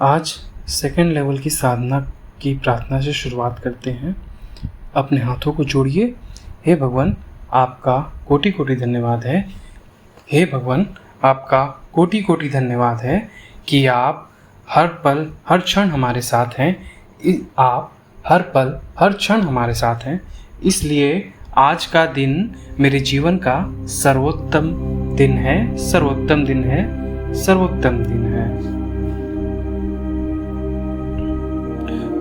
आज second level की साधना की प्रार्थना से शुरुआत करते हैं। अपने हाथों को जोड़िए। हे भगवान, आपका कोटि कोटि धन्यवाद है। हे भगवान, आपका कोटि कोटि धन्यवाद है कि आप हर पल हर क्षण हमारे साथ हैं। आप हर पल हर क्षण हमारे साथ हैं। इसलिए आज का दिन मेरे जीवन का सर्वोत्तम दिन है, सर्वोत्तम दिन है, सर्वोत्तम दिन है।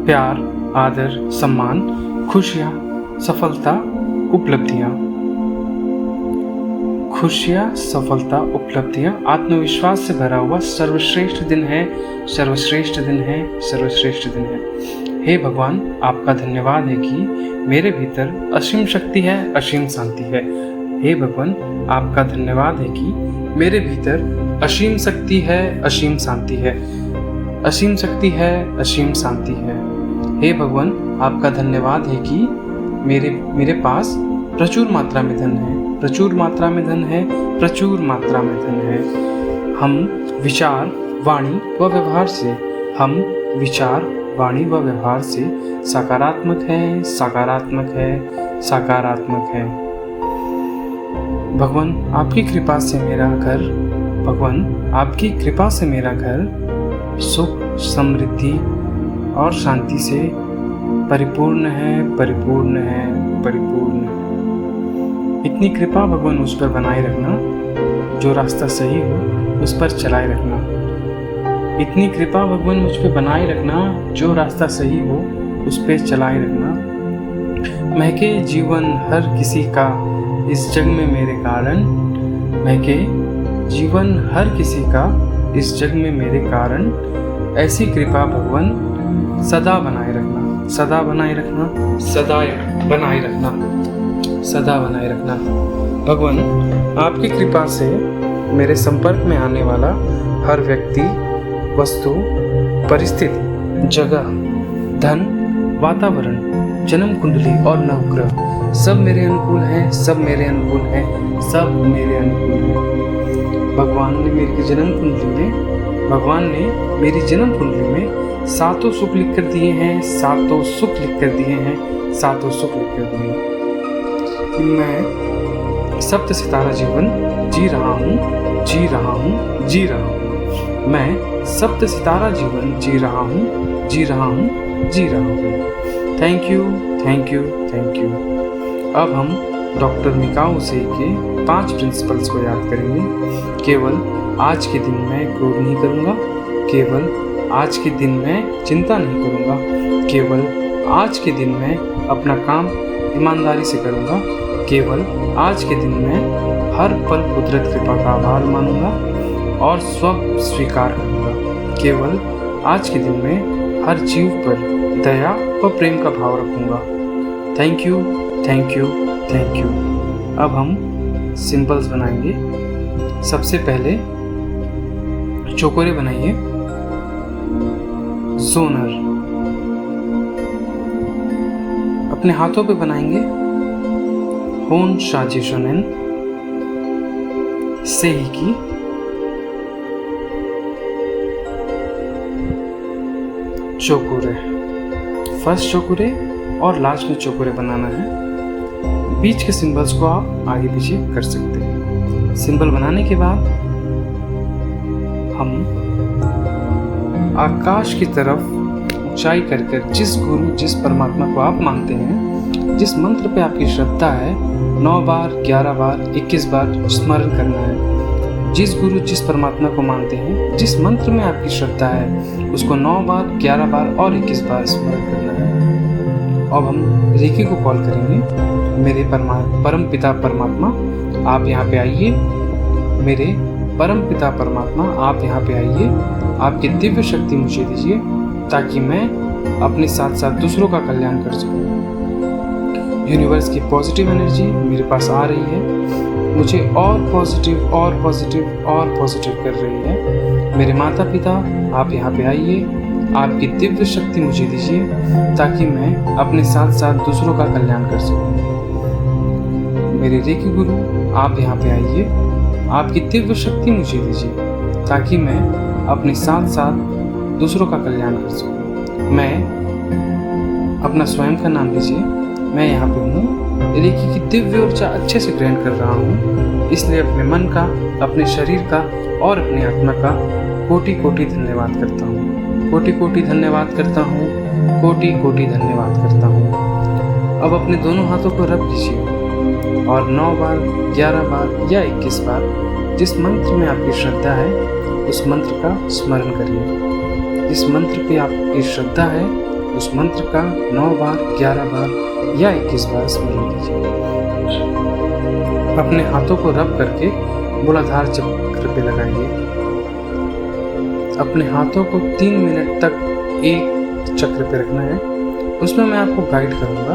प्यार, आदर, सम्मान, खुशियाँ, सफलता, उपलब्धियाँ। खुशियाँ, सफलता, उपलब्धियाँ, आत्मविश्वास से भरा हुआ सर्वश्रेष्ठ दिन है, सर्वश्रेष्ठ दिन है, सर्वश्रेष्ठ दिन है। हे भगवान, आपका धन्यवाद है कि मेरे भीतर असीम शक्ति है, असीम शांति है। हे भगवान, आपका धन्यवाद है कि मेरे भीतर असीम शक्ति है, असीम शांति है, असीम शक्ति है, असीम शांति है। हे भगवान, आपका धन्यवाद है कि मेरे पास प्रचुर मात्रा में धन है, प्रचुर मात्रा में धन है, प्रचुर मात्रा में धन है। हम विचार, वाणी व व्यवहार से हम विचार, वाणी व व्यवहार से सकारात्मक है, सकारात्मक है, सकारात्मक है। भगवान, आपकी कृपा से मेरा घर, भगवान, आपकी कृपा से मेरा घर सुख, समृद्धि और शांति से परिपूर्ण है, परिपूर्ण है, परिपूर्ण है। इतनी कृपा भगवान उस पर बनाए रखना, जो रास्ता सही हो उस पर चलाए रखना। इतनी कृपा भगवान मुझ पे बनाए रखना, जो रास्ता सही हो उस पे चलाए रखना। महके जीवन हर किसी का इस जग में मेरे कारण, महके जीवन हर किसी का इस जग में मेरे कारण। ऐसी कृपा भगवान सदा बनाए रखना, सदा बनाए रखना, सदा बनाए रखना, सदा बनाए रखना। भगवान, आपकी कृपा से मेरे संपर्क में आने वाला हर व्यक्ति, वस्तु, परिस्थिति, जगह, धन, वातावरण, जन्म कुंडली और नवग्रह सब मेरे अनुकूल हैं, सब मेरे अनुकूल हैं, सब मेरे अनुकूल हैं। भगवान ने मेरी जन्म कुंडली में सातों सुख लिख कर दिए हैं, सातों सुख लिख कर दिए हैं, सातों सुख लिख कर दिए हैं। मैं सप्त सितारा जीवन जी रहा हूँ, जी रहा हूँ, जी रहा हूँ। मैं सप्त सितारा जीवन जी रहा हूँ, जी रहा हूँ, जी रहा हूँ। Thank you, thank you, thank you. अब हम डॉक्टर मिकाओ से के 5 प्रिंसिपल्स को याद करेंगे। केवल आज के दिन मैं क्रोध नहीं करूँगा, केवल आज के दिन मैं चिंता नहीं करूँगा, केवल आज के दिन मैं अपना काम ईमानदारी से करूँगा, केवल आज के दिन मैं हर पल कुदरत कृपा का आभार मानूंगा और स्व स्वीकार करूँगा। केवल आज के दिन में हर जीव पर दया व प्रेम का भाव रखूँगा। Thank you, thank you, thank you. अब हम सिंबल्स बनाएंगे। सबसे पहले चौकोरे बनाइए। जोनर अपने हाथों पे बनाएंगे। होन शाजी शोनेन सेही की। चौकोरे, फर्स्ट चौकोरे और लास्ट में चौकोरे बनाना है। बीच के सिंबल्स को आप आगे पीछे कर सकते हैं। सिंबल बनाने के बाद हम आकाश की तरफ ऊंचाई कर जिस गुरु, जिस परमात्मा को आप मानते हैं, जिस मंत्र पे आपकी श्रद्धा है, 9 बार, 11 बार, 21 बार स्मरण करना है। जिस गुरु, जिस परमात्मा को मानते हैं, जिस मंत्र में आपकी श्रद्धा है, उसको 9 बार, 11 बार और 21 बार स्मरण करना है। अब हम रेकी को कॉल करेंगे। मेरे परम पिता परमात्मा, आप यहाँ पे आइए। मेरे परम पिता परमात्मा, आप यहाँ पे आइए। आपकी दिव्य शक्ति मुझे दीजिए ताकि मैं अपने साथ साथ दूसरों का कल्याण कर सकूं। यूनिवर्स की पॉजिटिव एनर्जी मेरे पास आ रही है, मुझे और पॉजिटिव और पॉजिटिव और पॉजिटिव कर रही है। मेरे माता पिता, आप यहाँ पे आइए। आपकी दिव्य शक्ति मुझे दीजिए ताकि मैं अपने साथ साथ दूसरों का कल्याण कर सकूं। मेरे रेकी गुरु, आप यहाँ पे आइए। आपकी दिव्य शक्ति मुझे दीजिए ताकि मैं अपने साथ साथ दूसरों का कल्याण कर सकूं। मैं अपना स्वयं का नाम लीजिए, मैं यहाँ पे हूँ, रेकी की दिव्य ऊर्जा अच्छे से ग्रहण कर रहा हूँ, इसलिए अपने मन का, अपने शरीर का और अपनी आत्मा का कोटि कोटि धन्यवाद करता हूँ। कोटि कोटि धन्यवाद करता हूँ, कोटि कोटि धन्यवाद करता हूँ। अब अपने दोनों हाथों को रब कीजिए और 9 बार, 11 बार या 21 बार जिस मंत्र में आपकी श्रद्धा है उस मंत्र का स्मरण करिए। जिस मंत्र पे आपकी श्रद्धा है उस मंत्र का 9 बार, 11 बार या 21 बार स्मरण कीजिए। अपने हाथों को रब करके मूलाधार चक्र पे लगाइए। अपने हाथों को 3 मिनट तक एक चक्र पे रखना है, उसमें मैं आपको गाइड करूँगा।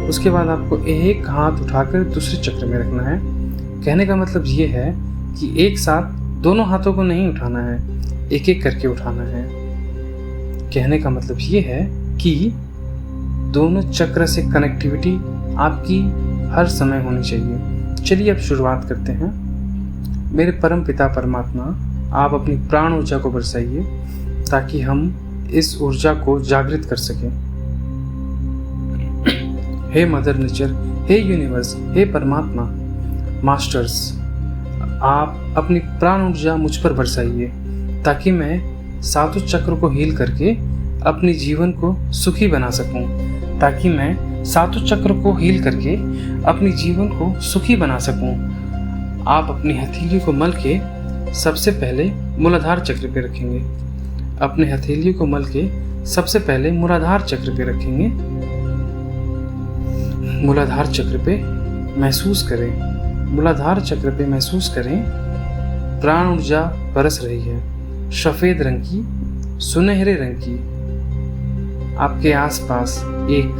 उसके बाद आपको एक हाथ उठाकर दूसरे चक्र में रखना है। कहने का मतलब ये है कि एक साथ दोनों हाथों को नहीं उठाना है, एक एक करके उठाना है। कहने का मतलब ये है कि दोनों चक्र से कनेक्टिविटी आपकी हर समय होनी चाहिए। चलिए अब शुरुआत करते हैं। मेरे परम पिता परमात्मा, आप अपनी प्राण ऊर्जा को बरसाइए ताकि हम इस ऊर्जा को जागृत कर सकें। हे मदर नेचर, हे यूनिवर्स, हे परमात्मा, मास्टर्स, आप अपनी प्राण ऊर्जा मुझ पर बरसाइए ताकि मैं सातों चक्र को हील करके अपने जीवन को सुखी बना सकूं। ताकि मैं सातों चक्र को हील करके अपने जीवन को सुखी बना सकूं। आप अपनी हथेली को मल के सबसे पहले मूलाधार चक्र पे रखेंगे। अपने हथेली को मल के सबसे पहले मूलाधार चक्र पे रखेंगे। मूलाधार चक्र पे महसूस करें। मूलाधार चक्र पे महसूस करें प्राण ऊर्जा बरस रही है, सफेद रंग की, सुनहरे रंग की। आपके आसपास एक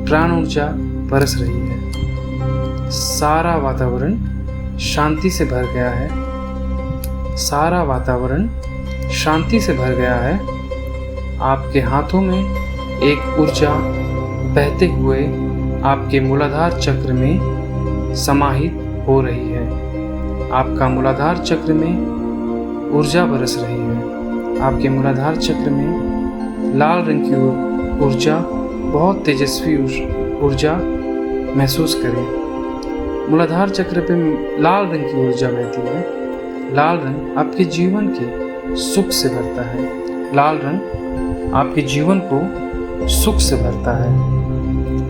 प्राण ऊर्जा बरस रही है। सारा वातावरण शांति से भर गया है। सारा वातावरण शांति से भर गया है। आपके हाथों में एक ऊर्जा बहते हुए आपके मूलाधार चक्र में समाहित हो रही है। आपका मूलाधार चक्र में ऊर्जा बरस रही है। आपके मूलाधार चक्र में लाल रंग की ऊर्जा, बहुत तेजस्वी ऊर्जा महसूस करें। मूलाधार चक्र पे लाल रंग की ऊर्जा बहती है। लाल रंग आपके जीवन के सुख से भरता है। लाल रंग आपके जीवन को सुख से भरता है।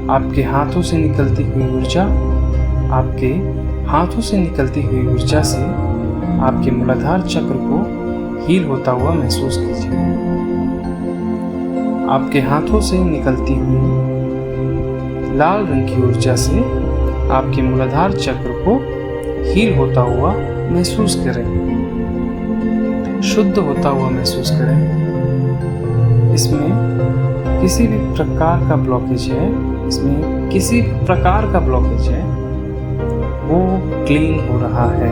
आपके हाथों से निकलती हुई ऊर्जा, आपके हाथों से निकलती हुई ऊर्जा से आपके मूलाधार चक्र को हील होता हुआ महसूस कीजिए। आपके हाथों से निकलती हुई लाल रंग की ऊर्जा से आपके मूलाधार चक्र को हील होता हुआ महसूस करें, शुद्ध होता हुआ महसूस करें। इसमें किसी भी प्रकार का ब्लॉकेज है, इसमें किसी भी प्रकार का ब्लॉकेज है, वो क्लीन हो रहा है,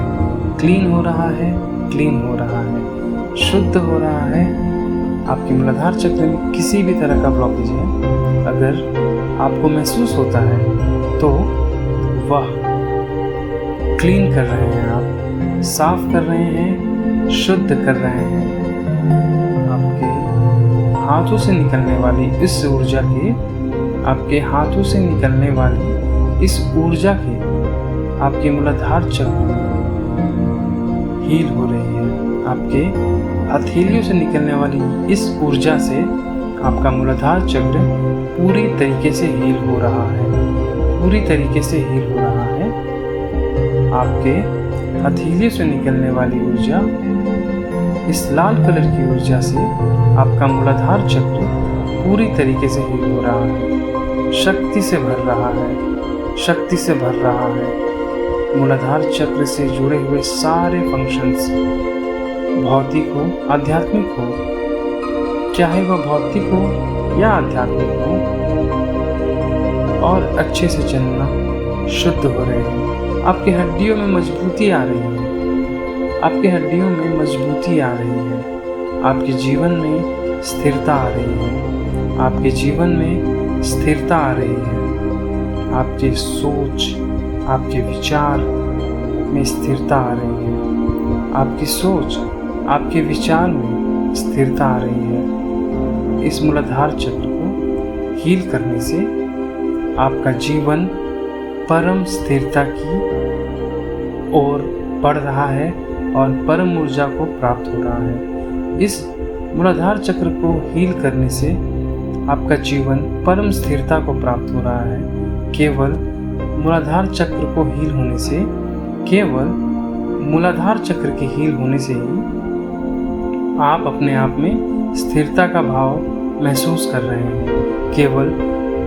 क्लीन हो रहा है, क्लीन हो रहा है, शुद्ध हो रहा है। आपके मूलाधार चक्र में किसी भी तरह का ब्लॉकेज है, अगर आपको महसूस होता है तो वह क्लीन कर रहे हैं, आप साफ कर रहे हैं, शुद्ध कर रहे हैं। आपके हाथों से निकलने वाली इस ऊर्जा के, आपके हाथों से निकलने वाली इस ऊर्जा के आपके मूलाधार चक्र हील हो रही है। आपके हथेलियों से निकलने वाली इस ऊर्जा से आपका मूलाधार चक्र पूरी तरीके से हील हो रहा है, पूरी तरीके से हील हो रहा है। आपके हथेलियों से निकलने वाली ऊर्जा, इस लाल कलर की ऊर्जा से आपका मूलाधार चक्र पूरी तरीके से हील हो रहा है, शक्ति से भर रहा है, शक्ति से भर रहा है। मूलाधार चक्र से जुड़े हुए सारे फंक्शंस, भौतिक हो, आध्यात्मिक हो, चाहे वह भौतिक हो या आध्यात्मिक हो, और अच्छे से चलना शुद्ध हो रहे हैं। आपकी हड्डियों में मजबूती आ रही है, आपकी हड्डियों में मजबूती आ रही है। आपके जीवन में स्थिरता आ रही है, आपके जीवन में स्थिरता आ रही है। आपकी सोच, आपके विचार में स्थिरता आ रही है। आपकी सोच, आपके विचार में स्थिरता आ रही है। इस मूलाधार चक्र को हील करने से आपका जीवन परम स्थिरता की ओर बढ़ रहा है और परम ऊर्जा को प्राप्त हो रहा है। इस मूलाधार चक्र को हील करने से आपका जीवन परम स्थिरता को प्राप्त हो रहा है। केवल मूलाधार चक्र को हील होने से, केवल मूलाधार चक्र के हील होने से ही आप अपने आप में स्थिरता का भाव महसूस कर रहे हैं। केवल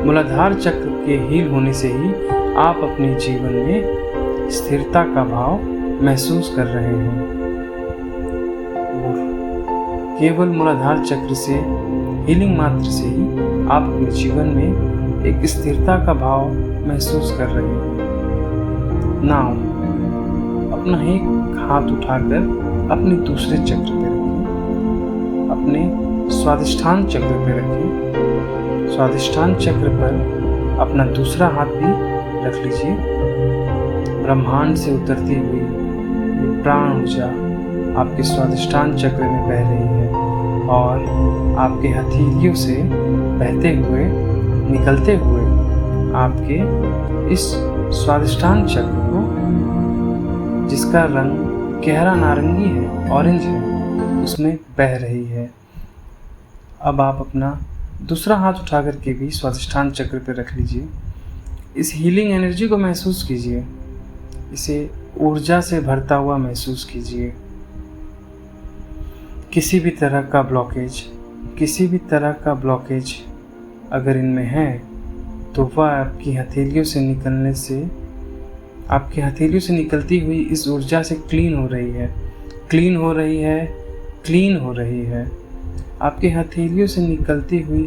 मूलाधार चक्र के हील होने से ही आप अपने जीवन में स्थिरता का भाव महसूस कर रहे हैं। केवल मूलाधार चक्र से हीलिंग मात्र से ही आप अपने जीवन में एक स्थिरता का भाव महसूस कर रहे हैं। नाउ अपना एक हाथ उठाकर अपने दूसरे चक्र पे रखें, अपने स्वादिष्ठान चक्र पे रखें। स्वादिष्ठान चक्र पर अपना दूसरा हाथ भी रख लीजिए। ब्रह्मांड से उतरती हुई ये प्राण ऊर्जा आपके स्वादिष्ठान चक्र में बह रही है और आपके हथेलियों से बहते हुए, निकलते हुए आपके इस स्वादिष्ठान चक्र को, जिसका रंग गहरा नारंगी है, ऑरेंज है, उसमें बह रही है। अब आप अपना दूसरा हाथ उठा करके भी स्वादिष्ठान चक्र पर रख लीजिए। इस हीलिंग एनर्जी को महसूस कीजिए, इसे ऊर्जा से भरता हुआ महसूस कीजिए। किसी भी तरह का ब्लॉकेज, किसी भी तरह का ब्लॉकेज अगर इनमें है तो वह आपकी हथेलियों से निकलने से, आपकी हथेलियों से निकलती हुई इस ऊर्जा से क्लीन हो रही है, क्लीन हो रही है, क्लीन हो रही है। आपके हथेलियों से निकलती हुई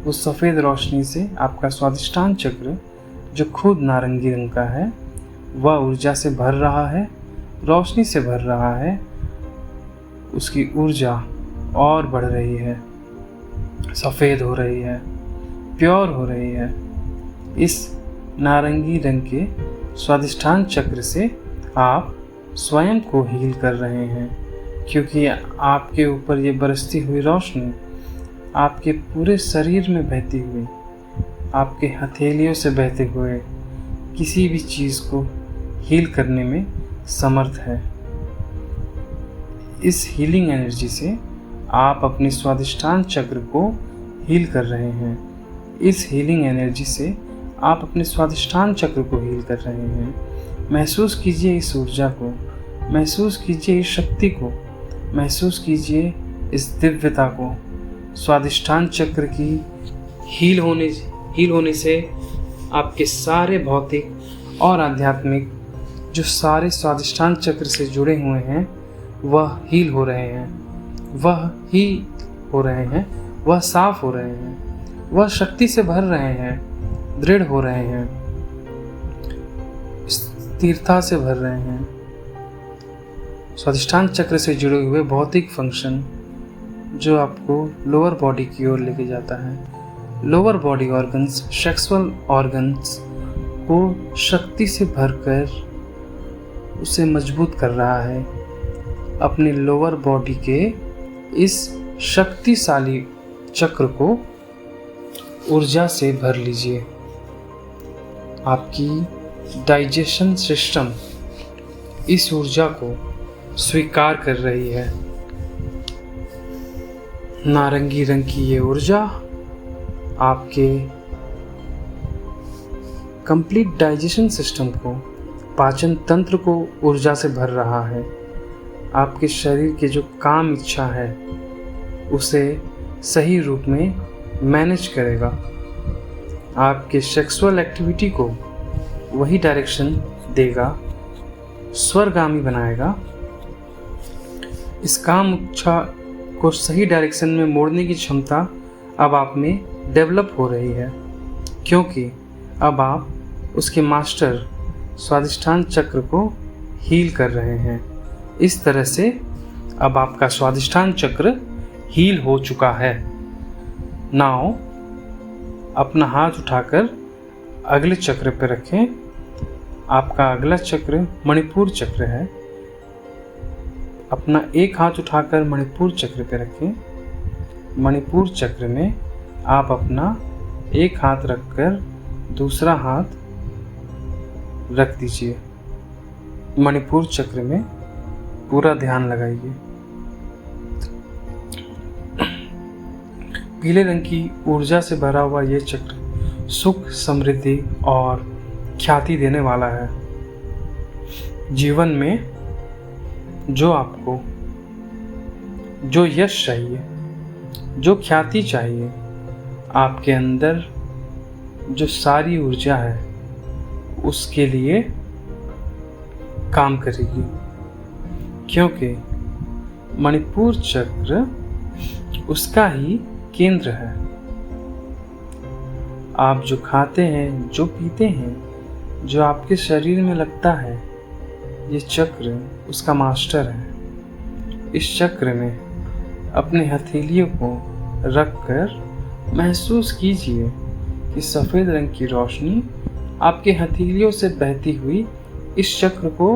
वो सफ़ेद रोशनी से आपका स्वादिष्ठान चक्र, जो खुद नारंगी रंग का है, वह ऊर्जा से भर रहा है, रोशनी से भर रहा है। उसकी ऊर्जा और बढ़ रही है, सफ़ेद हो रही है, प्योर हो रही है। इस नारंगी रंग के स्वादिष्ठान चक्र से आप स्वयं को हील कर रहे हैं, क्योंकि आपके ऊपर ये बरसती हुई रोशनी आपके पूरे शरीर में बहती हुई, आपके हथेलियों से बहते हुए किसी भी चीज़ को हील करने में समर्थ है। इस हीलिंग एनर्जी से आप अपने स्वादिष्ठान चक्र को हील कर रहे हैं। इस हीलिंग एनर्जी से आप अपने स्वादिष्ठान चक्र को हील कर रहे हैं। महसूस कीजिए इस ऊर्जा को, महसूस कीजिए इस शक्ति को, महसूस कीजिए इस दिव्यता को। स्वादिष्ठान चक्र की हील होने से आपके सारे भौतिक और आध्यात्मिक जो सारे स्वादिष्ठान चक्र से जुड़े हुए हैं वह हील हो रहे हैं, वह हील हो रहे हैं, वह साफ हो रहे हैं, वह शक्ति से भर रहे हैं, दृढ़ हो रहे हैं, स्थिरता से भर रहे हैं। स्वादिष्ठान चक्र से जुड़े हुए भौतिक फंक्शन जो आपको लोअर बॉडी की ओर लेके जाता है, lower body organs, sexual organs को शक्ति से भरकर उसे मजबूत कर रहा है। अपने लोअर बॉडी के इस शक्तिशाली चक्र को ऊर्जा से भर लीजिए। आपकी डाइजेशन सिस्टम इस ऊर्जा को स्वीकार कर रही है। नारंगी रंग की ये ऊर्जा आपके कंप्लीट डाइजेशन सिस्टम को, पाचन तंत्र को ऊर्जा से भर रहा है। आपके शरीर के जो काम इच्छा है उसे सही रूप में मैनेज करेगा। आपके सेक्सुअल एक्टिविटी को वही डायरेक्शन देगा, स्वर्गामी बनाएगा। इस काम इच्छा को सही डायरेक्शन में मोड़ने की क्षमता अब आप में डेवलप हो रही है, क्योंकि अब आप उसके मास्टर स्वादिष्ठान चक्र को हील कर रहे हैं। इस तरह से अब आपका स्वादिष्ठान चक्र हील हो चुका है। नाउ अपना हाथ उठाकर अगले चक्र पर रखें। आपका अगला चक्र मणिपुर चक्र है। अपना एक हाथ उठाकर मणिपुर चक्र पे रखें। मणिपुर चक्र में आप अपना एक हाथ रखकर दूसरा हाथ रख दीजिए। मणिपुर चक्र में पूरा ध्यान लगाइए। पीले रंग की ऊर्जा से भरा हुआ ये चक्र सुख, समृद्धि और ख्याति देने वाला है। जीवन में जो आपको जो यश चाहिए, जो ख्याति चाहिए, आपके अंदर जो सारी ऊर्जा है उसके लिए काम करेगी, क्योंकि मणिपुर चक्र उसका ही केंद्र है। आप जो खाते हैं, जो पीते हैं, जो आपके शरीर में लगता है, ये चक्र उसका मास्टर है। इस चक्र में अपने हथेलियों को रखकर महसूस कीजिए कि सफ़ेद रंग की रोशनी आपके हथेलियों से बहती हुई इस चक्र को,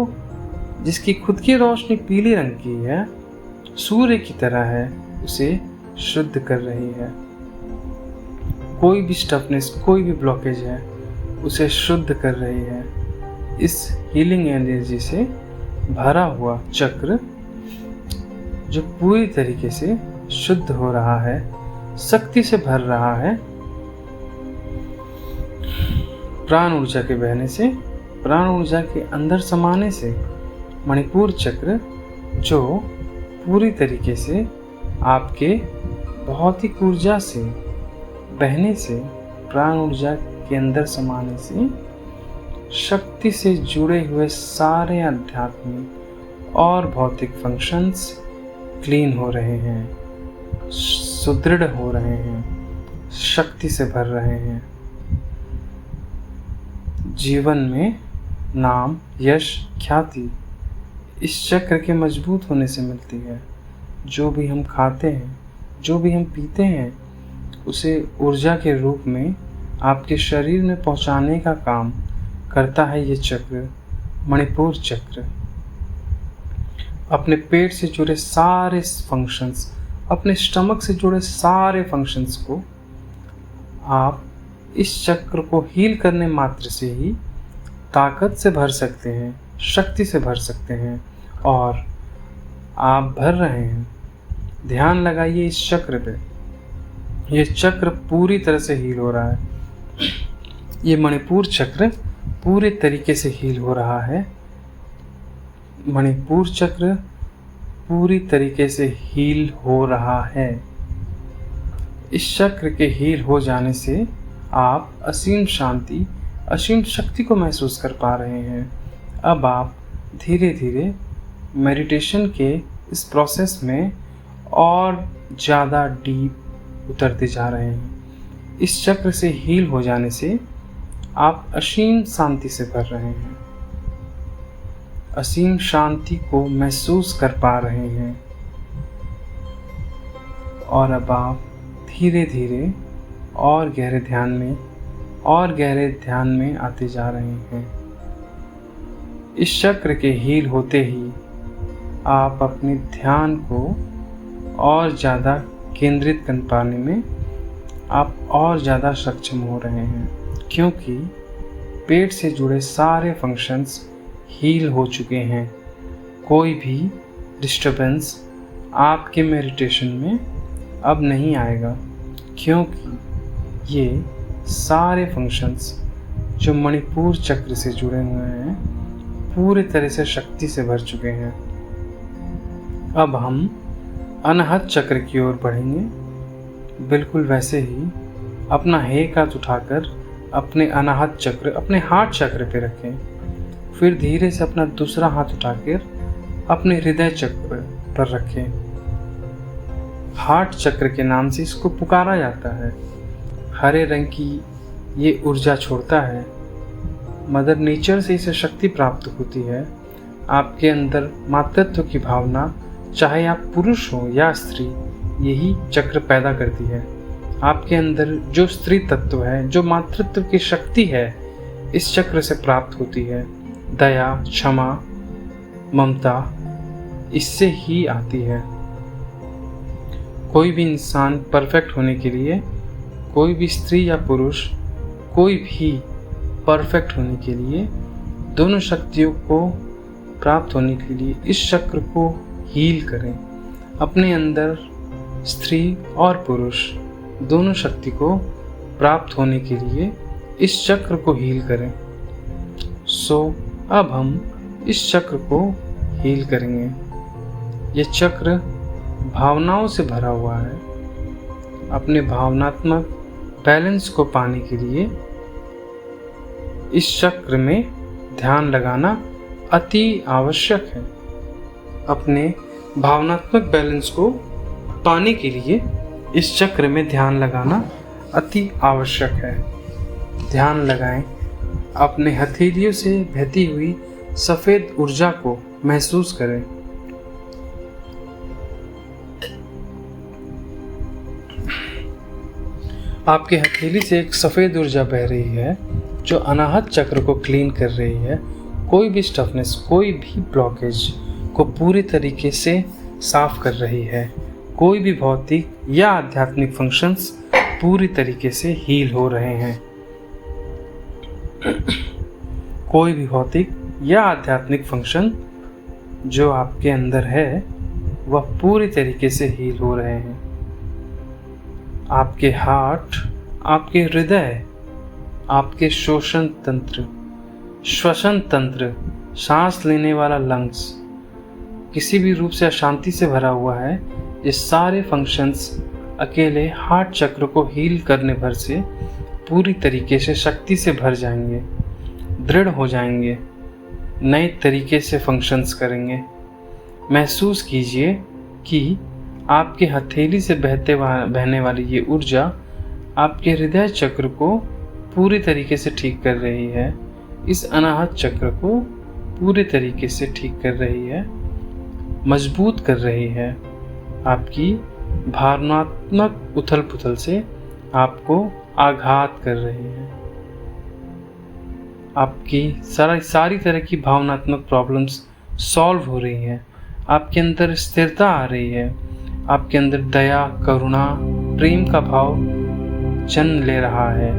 जिसकी खुद की रोशनी पीले रंग की है, सूर्य की तरह है, उसे शुद्ध कर रही है। कोई भी स्टफनेस, कोई भी ब्लॉकेज है, उसे शुद्ध कर रही है। इस हीलिंग एनर्जी से भरा हुआ चक्र जो पूरी तरीके से शुद्ध हो रहा है, शक्ति से भर रहा है, प्राण ऊर्जा के बहने से, प्राण ऊर्जा के अंदर समाने से मणिपुर चक्र जो पूरी तरीके से आपके भौतिक ऊर्जा से बहने से, प्राण ऊर्जा के अंदर समाने से शक्ति से जुड़े हुए सारे आध्यात्मिक और भौतिक फंक्शंस क्लीन हो रहे हैं, सुदृढ़ हो रहे हैं, शक्ति से भर रहे हैं। जीवन में नाम, यश, ख्याति इस चक्र के मजबूत होने से मिलती है। जो भी हम खाते हैं, जो भी हम पीते हैं, उसे ऊर्जा के रूप में आपके शरीर में पहुंचाने का काम करता है ये चक्र, मणिपुर चक्र। अपने पेट से जुड़े सारे फंक्शंस, अपने स्टमक से जुड़े सारे फंक्शंस को आप इस चक्र को हील करने मात्र से ही ताकत से भर सकते हैं, शक्ति से भर सकते हैं, और आप भर रहे हैं। ध्यान लगाइए इस चक्र पे। ये चक्र पूरी तरह से हील हो रहा है। ये मणिपुर चक्र पूरे तरीके से हील हो रहा है। मणिपुर चक्र पूरी तरीके से हील हो रहा है। इस चक्र के हील हो जाने से आप असीम शांति, असीम शक्ति को महसूस कर पा रहे हैं। अब आप धीरे धीरे मेडिटेशन के इस प्रोसेस में और ज़्यादा डीप उतरते जा रहे हैं। इस चक्र से हील हो जाने से आप असीम शांति से भर रहे हैं, असीम शांति को महसूस कर पा रहे हैं। और अब आप धीरे धीरे और गहरे ध्यान में आते जा रहे हैं। इस चक्र के हील होते ही आप अपने ध्यान को और ज़्यादा केंद्रित कर पाने में आप और ज़्यादा सक्षम हो रहे हैं, क्योंकि पेट से जुड़े सारे फंक्शंस हील हो चुके हैं। कोई भी डिस्टर्बेंस आपके मेडिटेशन में अब नहीं आएगा, क्योंकि ये सारे फंक्शंस जो मणिपुर चक्र से जुड़े हुए हैं पूरी तरह से शक्ति से भर चुके हैं। अब हम अनाहत चक्र की ओर बढ़ेंगे। बिल्कुल वैसे ही अपना एक हाथ उठाकर अपने अनाहत चक्र, अपने हार्ट चक्र पे रखें। फिर धीरे से अपना दूसरा हाथ उठाकर अपने हृदय चक्र पर रखें। हार्ट चक्र के नाम से इसको पुकारा जाता है। हरे रंग की ये ऊर्जा छोड़ता है। मदर नेचर से इसे शक्ति प्राप्त होती है। आपके अंदर मातृत्व की भावना, चाहे आप पुरुष हो या स्त्री, यही चक्र पैदा करती है। आपके अंदर जो स्त्री तत्व है, जो मातृत्व की शक्ति है, इस चक्र से प्राप्त होती है। दया, क्षमा, ममता, इससे ही आती है। कोई भी इंसान परफेक्ट होने के लिए, कोई भी स्त्री या पुरुष, कोई भी परफेक्ट होने के लिए, दोनों शक्तियों को प्राप्त होने के लिए इस चक्र को हील करें। अपने अंदर स्त्री और पुरुष दोनों शक्ति को प्राप्त होने के लिए इस चक्र को हील करें। अब हम इस चक्र को हील करेंगे। ये चक्र भावनाओं से भरा हुआ है। अपने भावनात्मक बैलेंस को पाने के लिए इस चक्र में ध्यान लगाना अति आवश्यक है। अपने भावनात्मक बैलेंस को पाने के लिए इस चक्र में ध्यान लगाना अति आवश्यक है। ध्यान लगाएं। अपने हथेलियों से बहती हुई सफ़ेद ऊर्जा को महसूस करें। आपके हथेली से एक सफ़ेद ऊर्जा बह रही है जो अनाहत चक्र को क्लीन कर रही है। कोई भी स्टफनेस, कोई भी ब्लॉकेज को पूरी तरीके से साफ कर रही है। कोई भी भौतिक या आध्यात्मिक फंक्शंस पूरी तरीके से हील हो रहे हैं। कोई भी भौतिक या आध्यात्मिक फंक्शन जो आपके अंदर है वह पूरी तरीके से हील हो रहे हैं। आपके हार्ट, आपके हृदय, आपके श्वसन तंत्र, सांस लेने वाला लंग्स किसी भी रूप से अशांति से भरा हुआ है। ये सारे फंक्शंस अकेले हार्ट चक्र को हील करने भर से पूरी तरीके से शक्ति से भर जाएंगे, दृढ़ हो जाएंगे, नए तरीके से फंक्शंस करेंगे। महसूस कीजिए कि आपके हथेली से बहने वाली ये ऊर्जा आपके हृदय चक्र को पूरी तरीके से ठीक कर रही है। इस अनाहत चक्र को पूरी तरीके से ठीक कर रही है, मजबूत कर रही है। आपकी भावनात्मक उथल पुथल से आपको आघात कर रही है। आपकी सारी तरह की भावनात्मक प्रॉब्लम्स सॉल्व हो रही हैं। आपके अंदर स्थिरता आ रही है। आपके अंदर दया, करुणा, प्रेम का भाव जन्म ले रहा है।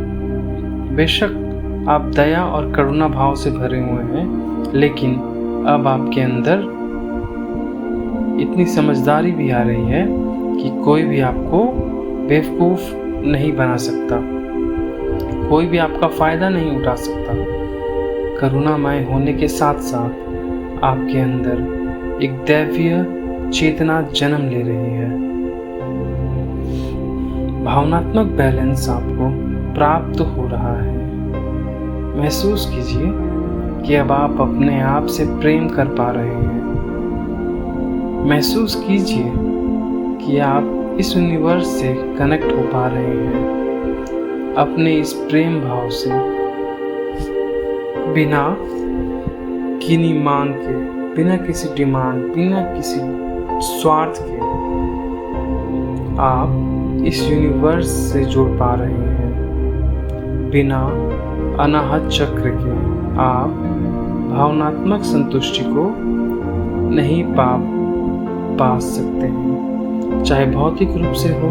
बेशक आप दया और करुणा भाव से भरे हुए हैं, लेकिन अब आपके अंदर इतनी समझदारी भी आ रही है कि कोई भी आपको बेवकूफ़ नहीं बना सकता, कोई भी आपका फ़ायदा नहीं उठा सकता। करुणामय होने के साथ साथ आपके अंदर एक दैवीय चेतना जन्म ले रही है। भावनात्मक बैलेंस आपको प्राप्त हो रहा है। महसूस कीजिए कि अब आप अपने आप से प्रेम कर पा रहे हैं। महसूस कीजिए कि आप इस यूनिवर्स से कनेक्ट हो पा रहे हैं अपने इस प्रेम भाव से, बिना किन्हीं मांग के, बिना किसी डिमांड, बिना किसी स्वार्थ के आप इस यूनिवर्स से जुड़ पा रहे हैं। बिना अनाहत चक्र के आप भावनात्मक संतुष्टि को नहीं पा सकते हैं। चाहे भौतिक रूप से हो,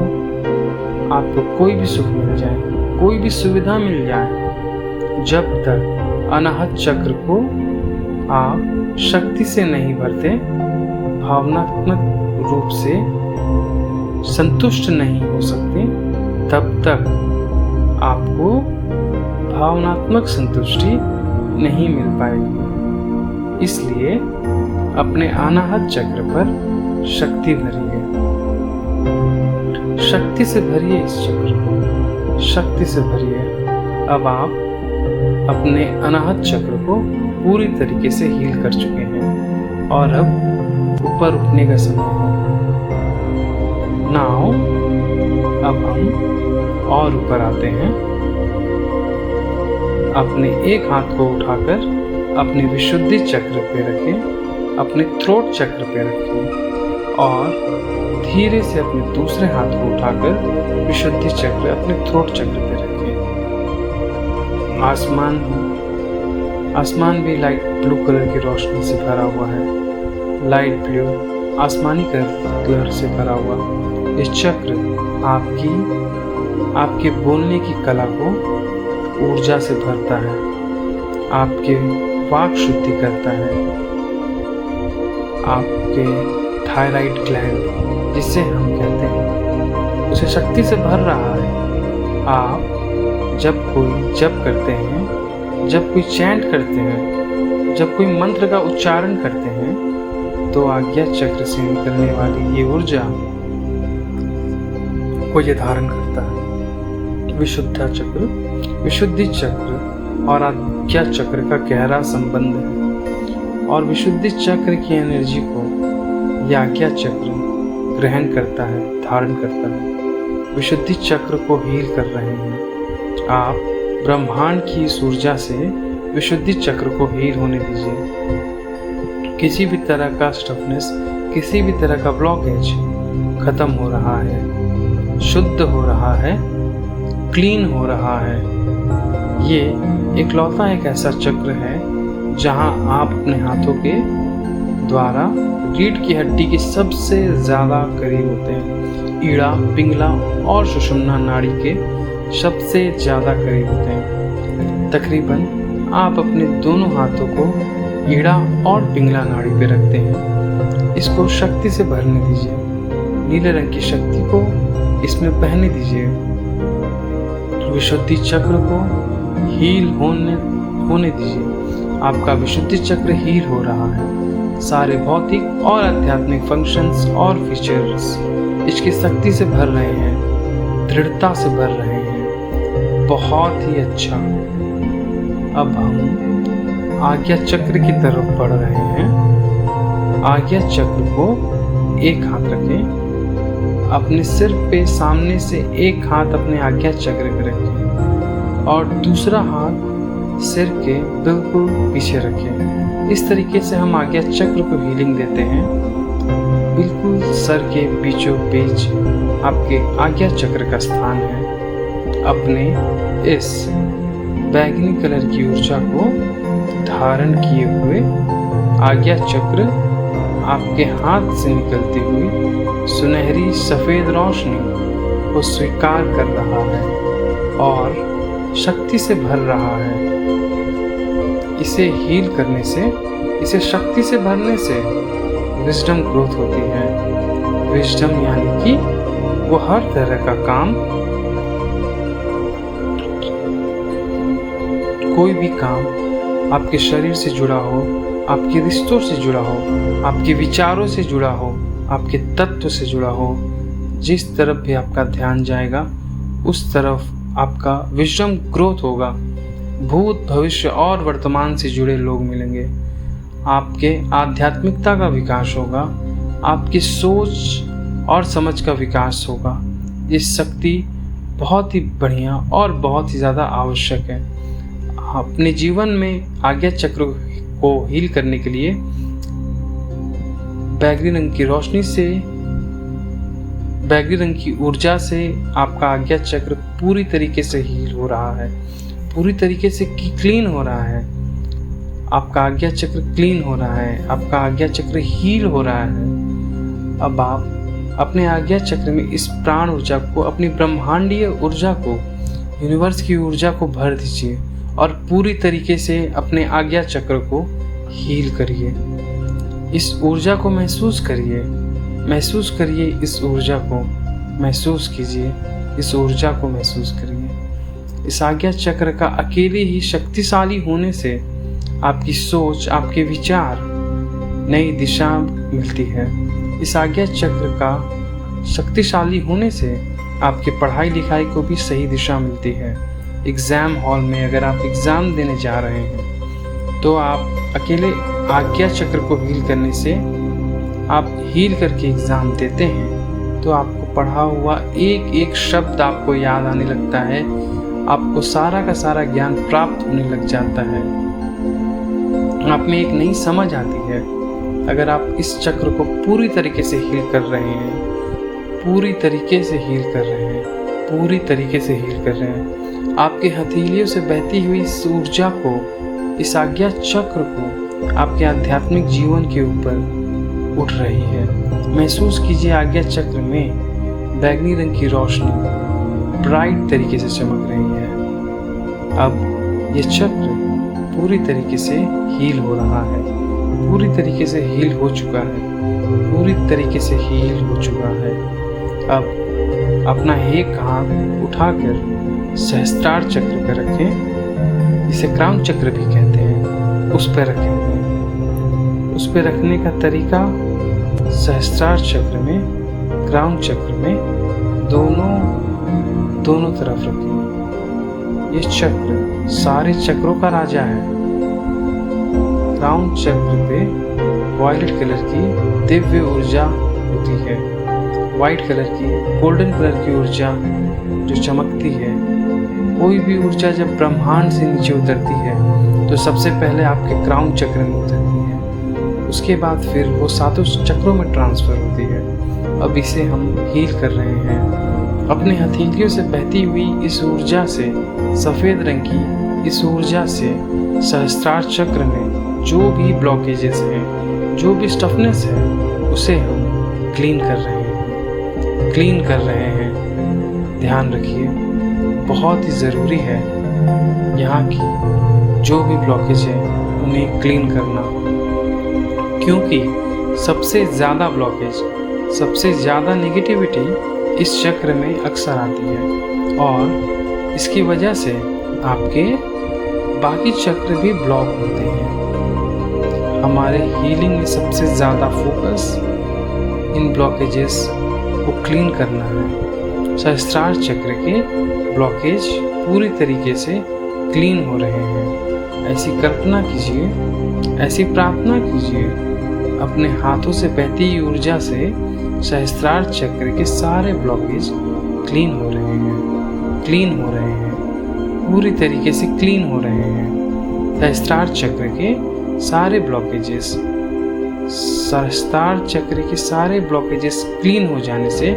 आपको कोई भी सुख मिल जाए, कोई भी सुविधा मिल जाए, जब तक अनाहत चक्र को आप शक्ति से नहीं भरते, भावनात्मक रूप से संतुष्ट नहीं हो सकते, तब तक आपको भावनात्मक संतुष्टि नहीं मिल पाएगी। इसलिए अपने अनाहत चक्र पर शक्ति भरिए, शक्ति से भरिए इस चक्र को, शक्ति से भरिए। अब आप अपने अनाहत चक्र को पूरी तरीके से हील कर चुके हैं और अब ऊपर उठने का समय है। नाउ अब हम और ऊपर आते हैं। अपने एक हाथ को उठाकर अपने विशुद्धि चक्र पे रखें, अपने थ्रोट चक्र पे रखें और धीरे से अपने दूसरे हाथ को उठाकर विशुद्धि चक्र अपने थ्रोट चक्र पे रखें। आसमान भी लाइट ब्लू कलर की रोशनी से भरा हुआ है। लाइट ब्लू आसमानी कलर से भरा हुआ। ये चक्र आपके बोलने की कला को ऊर्जा से भरता है, आपके वाक शुद्धि करता है, आपके थायराइड ग्लैंड जिसे हम कहते हैं उसे शक्ति से भर रहा है। आप जब कोई जप करते हैं, जब कोई चैंट करते हैं, जब कोई मंत्र का उच्चारण करते हैं, तो आज्ञा चक्र से निकलने वाली ये ऊर्जा को ये धारण करता है। विशुद्धि चक्र और आज्ञा चक्र का गहरा संबंध है, और विशुद्धि चक्र की एनर्जी को यह आज्ञा चक्र ग्रहण करता है, धारण करता है। विशुद्धि चक्र को हील कर रहे हैं आप। ब्रह्मांड की इस ऊर्जा से विशुद्धि चक्र को हील होने दीजिए। किसी भी तरह का स्टफनेस, किसी भी तरह का ब्लॉकेज खत्म हो रहा है, शुद्ध हो रहा है, क्लीन हो रहा है। ये इकलौता एक ऐसा चक्र है जहां आप अपने हाथों के द्वारा रीढ़ की हड्डी के सबसे ज़्यादा करीब होते हैं। ईड़ा, पिंगला और सुषुम्ना नाड़ी के सबसे ज़्यादा करीब होते हैं। तकरीबन आप अपने दोनों हाथों को ईड़ा और पिंगला नाड़ी पे रखते हैं। इसको शक्ति से भरने दीजिए। नीले रंग की शक्ति को इसमें बहने दीजिए। विशुद्धि चक्र को हील होने दीजिए। आपका विशुद्धि चक्र हील हो रहा है। सारे भौतिक और आध्यात्मिक फंक्शंस और फीचर्स इसकी शक्ति से भर रहे हैं, दृढ़ता से भर रहे हैं। बहुत ही अच्छा। अब हम आज्ञा चक्र की तरफ बढ़ रहे हैं। आज्ञा चक्र को एक हाथ रखें, अपने सिर पे सामने से एक हाथ अपने आज्ञा चक्र पे रखें और दूसरा हाथ सिर के बिल्कुल पीछे रखें। इस तरीके से हम आज्ञा चक्र को हीलिंग देते हैं। बिल्कुल सर के बीचों बीच आपके आज्ञा चक्र का स्थान है। अपने इस बैंगनी कलर की ऊर्जा को धारण किए हुए आज्ञा चक्र आपके हाथ से निकलती हुई सुनहरी सफ़ेद रोशनी को स्वीकार कर रहा है और शक्ति से भर रहा है। इसे हील करने से, इसे शक्ति से भरने से विजडम ग्रोथ होती है। विजडम यानी कि वो हर तरह का काम, कोई भी काम आपके शरीर से जुड़ा हो, आपके रिश्तों से जुड़ा हो, आपके विचारों से जुड़ा हो, आपके तत्व से जुड़ा हो, जिस तरफ भी आपका ध्यान जाएगा उस तरफ आपका विजडम ग्रोथ होगा। भूत, भविष्य और वर्तमान से जुड़े लोग मिलेंगे। आपके आध्यात्मिकता का विकास होगा, आपकी सोच और समझ का विकास होगा। ये शक्ति बहुत ही बढ़िया और बहुत ही ज़्यादा आवश्यक है। अपने जीवन में आज्ञा चक्र को हील करने के लिए बैगनी रंग की रोशनी से, बैगनी रंग की ऊर्जा से आपका आज्ञा चक्र पूरी तरीके से हील हो रहा है, पूरी तरीके से क्लीन हो रहा है। आपका आज्ञा चक्र क्लीन हो रहा है, आपका आज्ञा चक्र हील हो रहा है। अब आप अपने आज्ञा चक्र में इस प्राण ऊर्जा को, अपनी ब्रह्मांडीय ऊर्जा को, यूनिवर्स की ऊर्जा को भर दीजिए और पूरी तरीके से अपने आज्ञा चक्र को हील करिए। इस ऊर्जा को महसूस करिए, महसूस करिए इस ऊर्जा को, महसूस कीजिए इस ऊर्जा को, महसूस करिए। इस आज्ञा चक्र का अकेले ही शक्तिशाली होने से आपकी सोच, आपके विचार नई दिशा मिलती है। इस आज्ञा चक्र का शक्तिशाली होने से आपकी पढ़ाई लिखाई को भी सही दिशा मिलती है। एग्ज़ाम हॉल में अगर आप एग्ज़ाम देने जा रहे हैं तो आप अकेले आज्ञा चक्र को हील करने से, आप हील करके एग्ज़ाम देते हैं तो आपको पढ़ा हुआ एक एक शब्द आपको याद आने लगता है, आपको सारा का सारा ज्ञान प्राप्त होने लग जाता है, आप में एक नई समझ आती है। अगर आप इस चक्र को पूरी तरीके से हील कर रहे हैं, पूरी तरीके से हील कर रहे हैं, पूरी तरीके से हील कर रहे हैं, आपके हथेलियों से बहती हुई इस ऊर्जा को, इस आज्ञा चक्र को आपके आध्यात्मिक जीवन के ऊपर उठ रही है। महसूस कीजिए आज्ञा चक्र में बैगनी रंग की रोशनी ब्राइट तरीके से चमक रही है। अब ये चक्र पूरी तरीके से हील हो रहा है, पूरी तरीके से हील हो चुका है, पूरी तरीके से हील हो चुका है। अब अपना एक हाथ उठाकर सहस्त्रार चक्र पर रखें, इसे क्राउन चक्र भी कहते हैं, उस पर रखें। उस पर रखने का तरीका सहस्त्रार चक्र में, क्राउन चक्र में दोनों तरफ रखें। ये चक्र सारे चक्रों का राजा है। क्राउन चक्र पे वायलेट कलर की दिव्य ऊर्जा होती है, वाइट कलर की, गोल्डन कलर की ऊर्जा जो चमकती है। कोई भी ऊर्जा जब ब्रह्मांड से नीचे उतरती है तो सबसे पहले आपके क्राउन चक्र में उतरती है, उसके बाद फिर वो सातों चक्रों में ट्रांसफर होती है। अब इसे हम हील कर रहे हैं। अपने हथेलियों से बहती हुई इस ऊर्जा से, सफ़ेद रंग की इस ऊर्जा से सहस्त्रार चक्र में जो भी ब्लॉकेजेस हैं, जो भी स्टफनेस है, उसे हम क्लीन कर रहे हैं। ध्यान रखिए, बहुत ही ज़रूरी है यहाँ की जो भी ब्लॉकेज है उन्हें क्लीन करना, क्योंकि सबसे ज़्यादा ब्लॉकेज, सबसे ज़्यादा नेगेटिविटी इस चक्र में अक्सर आती है और इसकी वजह से आपके बाकी चक्र भी ब्लॉक होते हैं। हमारे हीलिंग में सबसे ज़्यादा फोकस इन ब्लॉकेजेस को क्लीन करना है। सहस्त्रार चक्र के ब्लॉकेज पूरी तरीके से क्लीन हो रहे हैं। ऐसी कल्पना कीजिए, ऐसी प्रार्थना कीजिए, अपने हाथों से बहती ऊर्जा से सहस्त्रार चक्र के सारे ब्लॉकेज क्लीन हो रहे हैं, पूरी तरीके से क्लीन हो रहे हैं। सहस्त्रार चक्र के सारे ब्लॉकेजेस, सहस्त्रार चक्र के सारे ब्लॉकेजेस क्लीन हो जाने से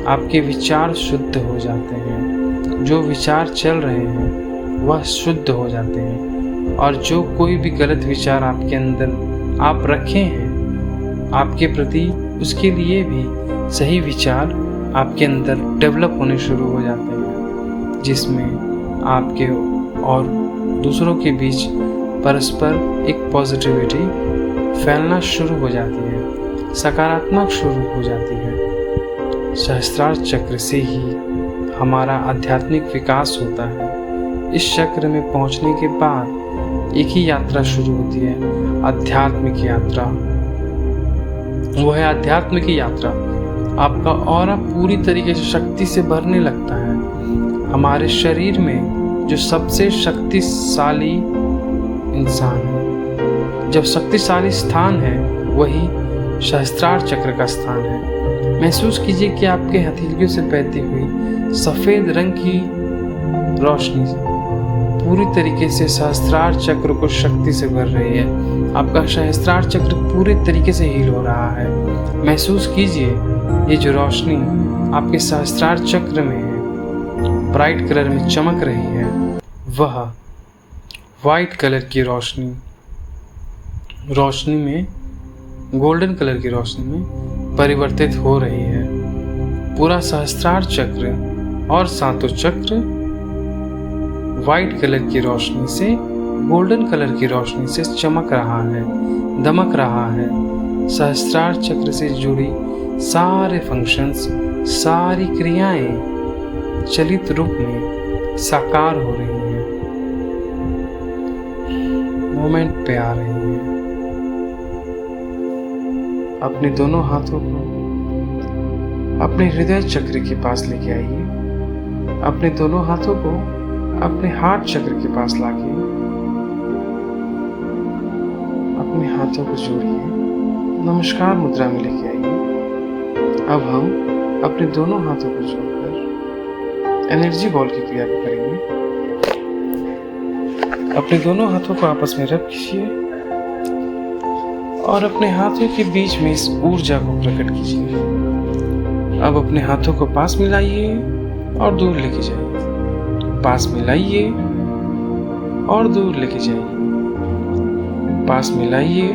आपके विचार शुद्ध हो जाते हैं। जो विचार चल रहे हैं वह शुद्ध हो जाते हैं, और जो कोई भी गलत विचार आपके अंदर आप रखे हैं आपके प्रति, उसके लिए भी सही विचार आपके अंदर डेवलप होने शुरू हो जाते हैं, जिसमें आपके और दूसरों के बीच परस्पर एक पॉजिटिविटी फैलना शुरू हो जाती है, सकारात्मक शुरू हो जाती है। सहस्त्रार चक्र से ही हमारा आध्यात्मिक विकास होता है। इस चक्र में पहुंचने के बाद एक ही यात्रा शुरू होती है, आध्यात्मिक यात्रा। वो है आध्यात्म की यात्रा। आपका ऑरा पूरी तरीके से शक्ति से भरने लगता है। हमारे शरीर में जो सबसे शक्तिशाली इंसान है, जब शक्तिशाली स्थान है, वही सहस्त्रार चक्र का स्थान है। महसूस कीजिए कि आपके हथेलियों से बहती हुई सफ़ेद रंग की रोशनी पूरी तरीके से सहस्त्रार चक्र को शक्ति से भर रही है। आपका सहस्त्रार चक्र पूरे तरीके से हील हो रहा है। महसूस कीजिए ये जो रोशनी आपके सहस्त्रार चक्र में है, ब्राइट कलर में चमक रही है, वह वाइट कलर की रोशनी में, गोल्डन कलर की रोशनी में परिवर्तित हो रही है। पूरा सहस्त्रार चक्र और सातों चक्र वाइट कलर की रोशनी से, गोल्डन कलर की रोशनी से चमक रहा है, दमक रहा है। सहस्त्रार चक्र से जुड़ी सारे फंक्शंस, सारी क्रियाएं चलित रूप में साकार हो रही हैं, मोमेंट पे आ रही हैं। अपने दोनों हाथों को अपने हृदय चक्र के पास लेके आइए। अपने दोनों हाथों को अपने हार्ट चक्र के पास लाके अपने हाथों को जोड़िए, नमस्कार मुद्रा में लेके आइए। अब हम अपने दोनों हाथों को जोड़कर एनर्जी बॉल की क्रिया को करेंगे। अपने दोनों हाथों को आपस में रब कीजिए और अपने हाथों के बीच में इस ऊर्जा को प्रकट कीजिए। अब अपने हाथों को पास मिलाइए और दूर लेके जाइए, पास मिलाइए और दूर लेके जाइए, पास मिलाइए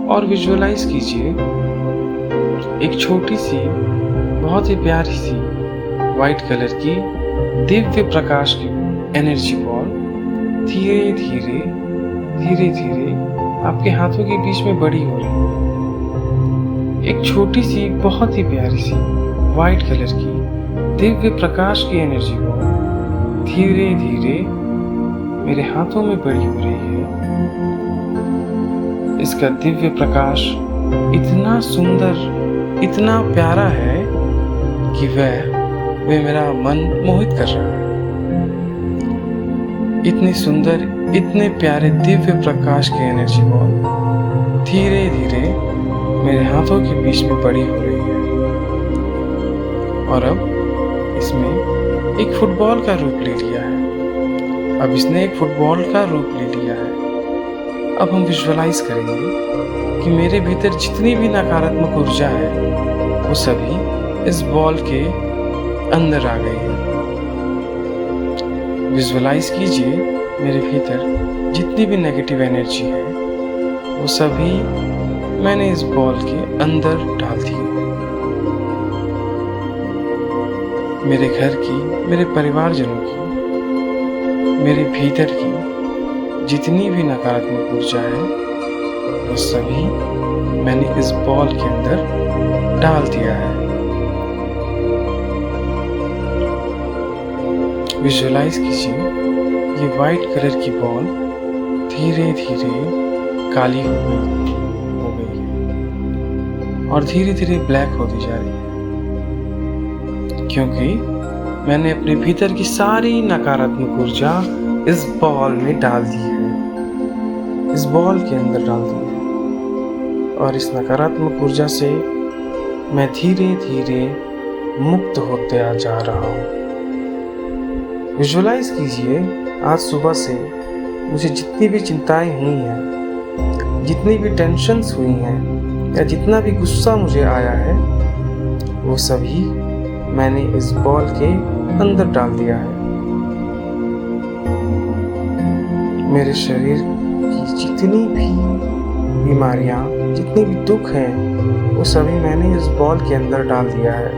और विजुअलाइज कीजिए एक छोटी सी बहुत ही प्यारी सी वाइट कलर की दिव्य प्रकाश की एनर्जी बॉल धीरे धीरे धीरे धीरे आपके हाथों के बीच में बड़ी हो रही है। एक छोटी सी बहुत ही प्यारी सी वाइट कलर की दिव्य प्रकाश की एनर्जी बॉल धीरे धीरे मेरे हाथों में बड़ी हो रही है। इसका दिव्य प्रकाश इतना सुंदर, इतना प्यारा है कि वह मेरा मन मोहित कर रहा है। इतने सुंदर, इतने प्यारे दिव्य प्रकाश की एनर्जी बॉल धीरे धीरे मेरे हाथों के बीच में बड़ी हो रही है और अब इसमें एक फुटबॉल का रूप ले लिया है। अब इसने एक फुटबॉल का रूप ले लिया है। अब हम विजुअलाइज करेंगे कि मेरे भीतर जितनी भी नकारात्मक ऊर्जा है वो सभी इस बॉल के अंदर आ गई है। विजुअलाइज कीजिए मेरे भीतर जितनी भी नेगेटिव एनर्जी है वो सभी मैंने इस बॉल के अंदर डाल दी है। मेरे घर की, मेरे परिवारजनों की, मेरे भीतर की जितनी भी नकारात्मक ऊर्जा है वो सभी मैंने इस बॉल के अंदर डाल दिया है। विजुअलाइज कीजिए ये वाइट कलर की बॉल धीरे धीरे काली हो गई है और धीरे धीरे ब्लैक होती जा रही है, क्योंकि मैंने अपने भीतर की सारी नकारात्मक ऊर्जा इस बॉल में डाल दी है, इस बॉल के अंदर डाल दी है। और इस नकारात्मक ऊर्जा से मैं धीरे धीरे मुक्त होते जा रहा हूँ। विजुअलाइज कीजिए आज सुबह से मुझे जितनी भी चिंताएं हुई हैं, जितनी भी टेंशन्स हुई हैं या जितना भी गुस्सा मुझे आया है वो सभी मैंने इस बॉल के अंदर डाल दिया है। मेरे शरीर की जितनी भी बीमारियां, जितनी भी दुख हैं वो सभी मैंने इस बॉल के अंदर डाल दिया है।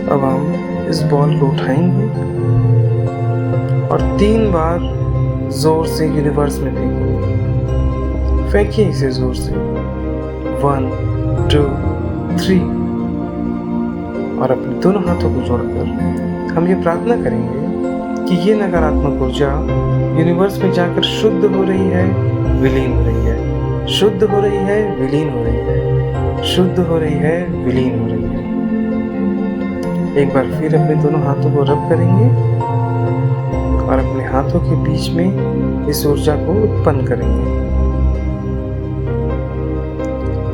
अब हम इस बॉल को उठाएंगे और 3 बार जोर से यूनिवर्स में फेंकेंगे। फेंकिए इसे जोर से 1 2 3 और अपने दोनों हाथों को जोड़कर हम ये प्रार्थना करेंगे कि ये नकारात्मक ऊर्जा यूनिवर्स में जाकर शुद्ध हो रही है, विलीन हो रही है, शुद्ध हो रही है, विलीन हो रही है, शुद्ध हो रही है, विलीन हो रही है। एक बार फिर अपने दोनों हाथों को रब करेंगे और अपने हाथों के बीच में इस ऊर्जा को उत्पन्न करेंगे।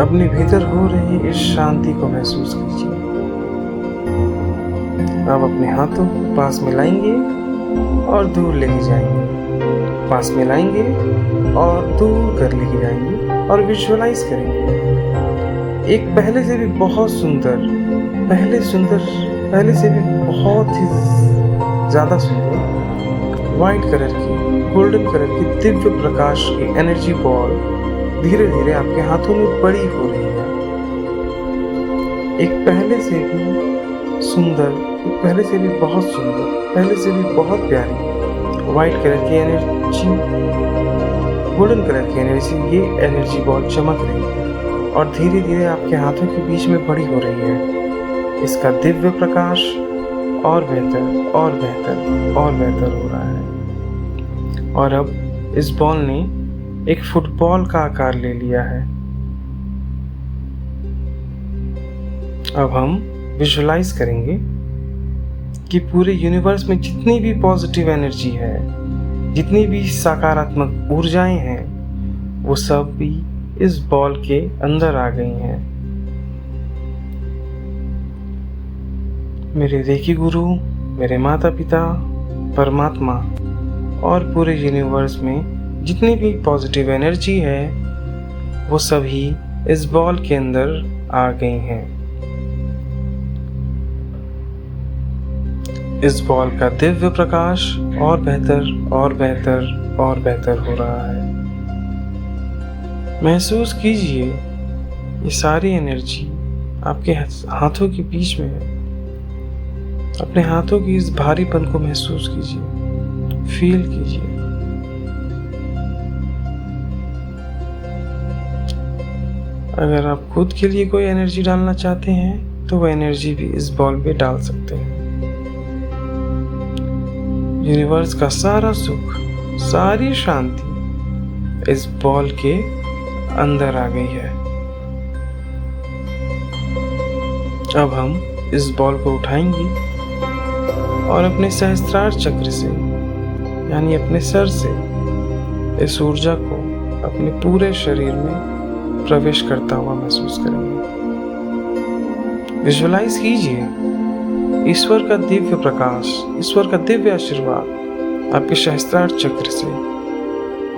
अपने भीतर हो रही इस शांति को महसूस कीजिए। अब अपने हाथों को पास में लाएंगे और दूर लेके जाएंगे, पास में लाएंगे और दूर कर लेके जाएंगे और विजुअलाइज करेंगे एक पहले से भी बहुत सुंदर, पहले से भी बहुत ही ज़्यादा सुंदर वाइट कलर की, गोल्डन कलर की दिव्य प्रकाश की एनर्जी बॉल धीरे धीरे आपके हाथों में बड़ी हो रही है। एक पहले से भी सुंदर, एक पहले से भी बहुत सुंदर, पहले से भी बहुत प्यारी वाइट कलर की एनर्जी, गोल्डन कलर की एनर्जी, ये एनर्जी बॉल चमक रही है और धीरे धीरे आपके हाथों के बीच में बड़ी हो रही है। इसका दिव्य प्रकाश और बेहतर और बेहतर और बेहतर हो रहा है और अब इस बॉल ने एक फुटबॉल का आकार ले लिया है। अब हम विजुअलाइज करेंगे कि पूरे यूनिवर्स में जितनी भी पॉजिटिव एनर्जी है, जितनी भी सकारात्मक ऊर्जाएं हैं, वो सब भी इस बॉल के अंदर आ गई हैं। मेरे रेकी गुरु, मेरे माता पिता, परमात्मा और पूरे यूनिवर्स में जितनी भी पॉजिटिव एनर्जी है वो सभी इस बॉल के अंदर आ गई हैं। इस बॉल का दिव्य प्रकाश और बेहतर और बेहतर और बेहतर हो रहा है। महसूस कीजिए ये सारी एनर्जी आपके हाथों के बीच में है। अपने हाथों की इस भारीपन को महसूस कीजिए, फील कीजिए। अगर आप खुद के लिए कोई एनर्जी डालना चाहते हैं तो वह एनर्जी भी इस बॉल पे डाल सकते हैं। यूनिवर्स का सारा सुख, सारी शांति इस बॉल के अंदर आ गई है। अब हम इस बॉल को उठाएंगे और अपने सहस्त्रार चक्र से यानी अपने सर से इस ऊर्जा को अपने पूरे शरीर में प्रवेश करता हुआ महसूस करेंगे। विजुअलाइज कीजिए ईश्वर का दिव्य प्रकाश, ईश्वर का दिव्य आशीर्वाद आपके सहस्त्रार चक्र से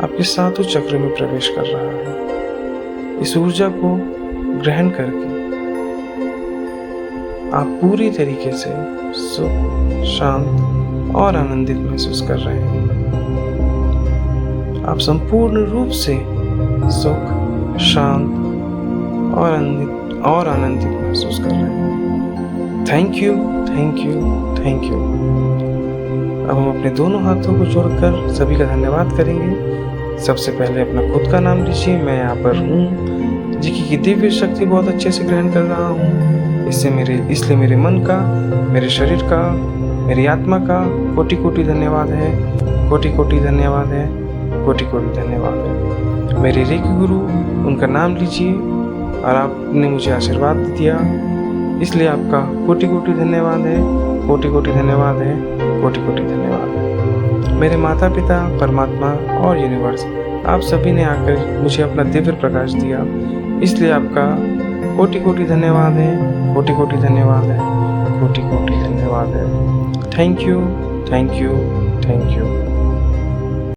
आपके सातों चक्र में प्रवेश कर रहा है। इस ऊर्जा को ग्रहण करके आप पूरी तरीके से सुख, शांत और आनंदित महसूस कर रहे हैं। आप संपूर्ण रूप से सुख, शांत और आनंदित महसूस कर रहे हैं। Thank you, thank you, thank you. अब हम अपने दोनों हाथों को जोड़कर सभी का धन्यवाद करेंगे। सबसे पहले अपना खुद का नाम लीजिए। मैं यहाँ पर हूँ, जिसकी दिव्य शक्ति बहुत अच्छे से ग्रहण कर रहा हूँ। इसलिए मेरे मन का, मेरे शरीर का, मेरी आत्मा का कोटि कोटि धन्यवाद है, कोटि कोटि धन्यवाद है, कोटि कोटि धन्यवाद है। मेरे रेकी गुरु, उनका नाम लीजिए और आपने मुझे आशीर्वाद दिया, इसलिए आपका कोटि कोटि धन्यवाद है, कोटि कोटि धन्यवाद है, कोटि कोटि धन्यवाद है। मेरे माता पिता, परमात्मा और यूनिवर्स, आप सभी ने आकर मुझे अपना दिव्य प्रकाश दिया, इसलिए आपका कोटि कोटि धन्यवाद है, कोटि कोटि धन्यवाद है, कोटि कोटि धन्यवाद है। Thank you, thank you, thank you.